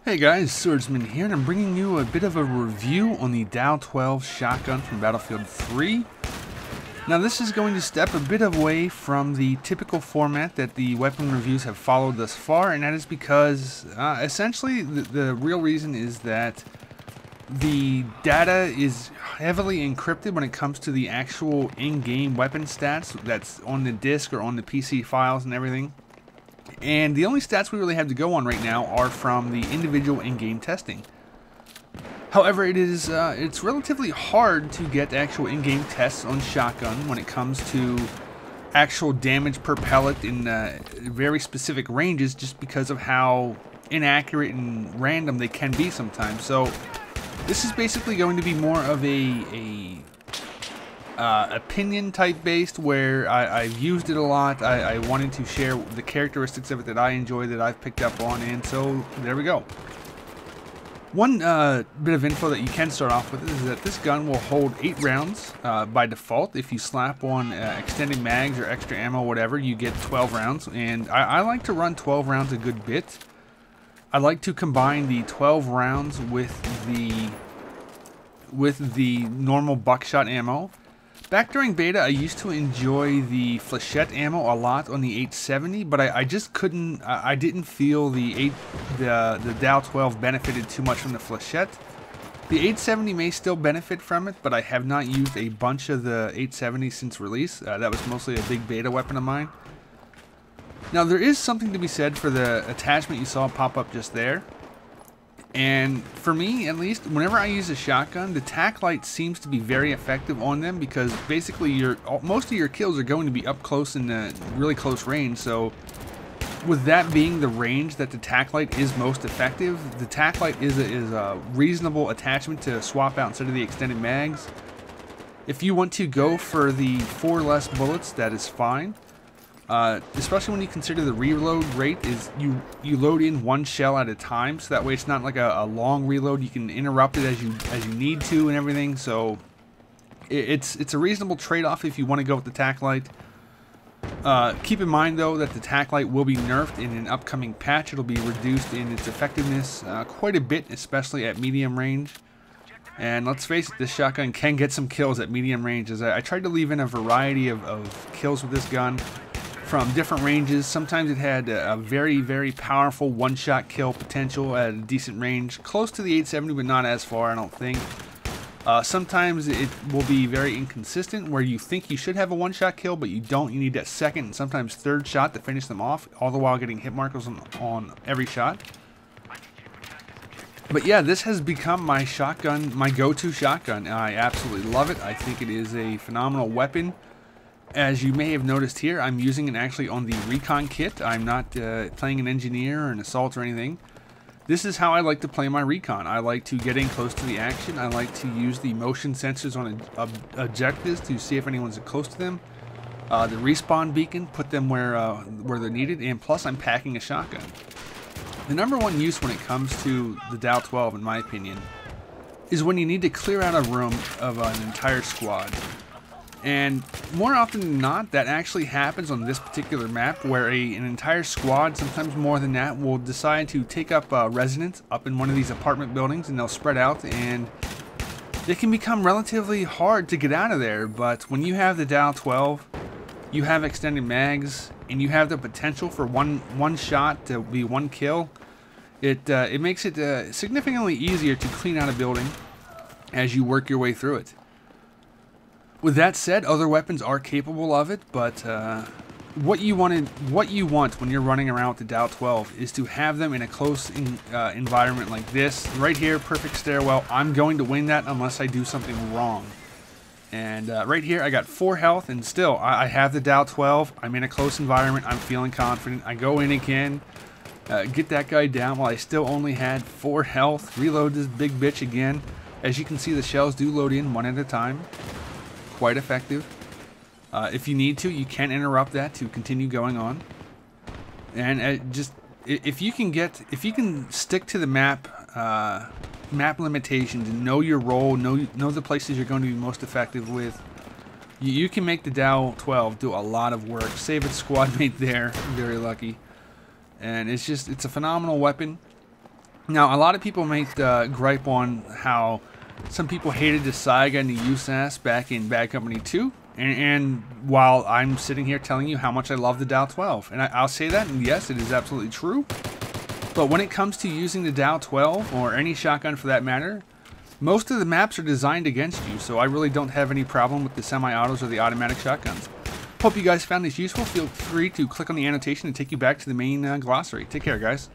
Hey guys, Swordsman here, and I'm bringing you a bit of a review on the Dow 12 shotgun from Battlefield 3. Now this is going to step a bit away from the typical format that the weapon reviews have followed thus far, and that is because essentially the real reason is that the data is heavily encrypted when it comes to the actual in-game weapon stats that's on the disc or on the PC files and everything. And the only stats we really have to go on right now are from the individual in-game testing. However, it's relatively hard to get actual in-game tests on shotgun when it comes to actual damage per pellet in very specific ranges, just because of how inaccurate and random they can be sometimes. So this is basically going to be more of a opinion type based, where I've used it a lot. I wanted to share the characteristics of it that I enjoy, that I've picked up on, and so there we go. One bit of info that you can start off with is that this gun will hold 8 rounds by default. If you slap on extended mags or extra ammo, whatever, you get 12 rounds, and I like to run 12 rounds a good bit. I like to combine the 12 rounds with the normal buckshot ammo. Back during beta, I used to enjoy the flechette ammo a lot on the 870, but I just couldn't. I didn't feel the Dow 12 benefited too much from the flechette. The 870 may still benefit from it, but I have not used a bunch of the 870 since release. That was mostly a big beta weapon of mine. Now there is something to be said for the attachment you saw pop up just there. And for me, at least, whenever I use a shotgun, the tack light seems to be very effective on them, because basically most of your kills are going to be up close in the really close range. So with that being the range that the tack light is most effective, the tack light is a reasonable attachment to swap out instead of the extended mags. If you want to go for the 4 less bullets, that is fine. Especially when you consider the reload rate is you load in 1 shell at a time, so that way it's not like a long reload. You can interrupt it as you need to and everything. So it's a reasonable trade-off if you want to go with the tack light. Keep in mind though that the tack light will be nerfed in an upcoming patch. It'll be reduced in its effectiveness quite a bit, especially at medium range. And let's face it, this shotgun can get some kills at medium range. As I tried to leave in a variety of kills with this gun from different ranges. Sometimes it had a very, very powerful one-shot kill potential at a decent range, close to the 870, but not as far, I don't think. Sometimes it will be very inconsistent, where you think you should have a one-shot kill, but you don't. You need that second and sometimes third shot to finish them off, all the while getting hit markers on every shot. But yeah, this has become my shotgun, my go-to shotgun. I absolutely love it. I think it is a phenomenal weapon. As you may have noticed here, I'm using it actually on the recon kit. I'm not playing an engineer or an assault or anything. This is how I like to play my recon. I like to get in close to the action. I like to use the motion sensors on objectives to see if anyone's close to them. The respawn beacon, put them where they're needed, and plus I'm packing a shotgun. The number one use when it comes to the Dow 12, in my opinion, is when you need to clear out a room of an entire squad. And more often than not, that actually happens on this particular map, where an entire squad, sometimes more than that, will decide to take up residence up in one of these apartment buildings, and they'll spread out, and it can become relatively hard to get out of there. But when you have the Dow 12, you have extended mags, and you have the potential for one shot to be 1 kill, it makes it significantly easier to clean out a building as you work your way through it. With that said, other weapons are capable of it, but what you want when you're running around with the Dow 12 is to have them in a close environment like this. Right here, perfect stairwell. I'm going to win that unless I do something wrong. And right here, I got 4 health, and still, I have the Dow 12. I'm in a close environment. I'm feeling confident. I go in again, get that guy down while I still only had 4 health. Reload this big bitch again. As you can see, the shells do load in 1 at a time. Quite effective. If you need to, you can interrupt that to continue going on. And just if you can stick to the map limitations and know your role, know the places you're going to be most effective with, you can make the Dow 12 do a lot of work. Save its squad mate there, very lucky. And it's a phenomenal weapon. Now, a lot of people might gripe on how some people hated the Saiga and the USAS back in Bad Company 2, and while I'm sitting here telling you how much I love the Dow 12, and I'll say that, and yes, it is absolutely true, but when it comes to using the Dow 12, or any shotgun for that matter, most of the maps are designed against you, so I really don't have any problem with the semi-autos or the automatic shotguns. Hope you guys found this useful. Feel free to click on the annotation to take you back to the main glossary. Take care, guys.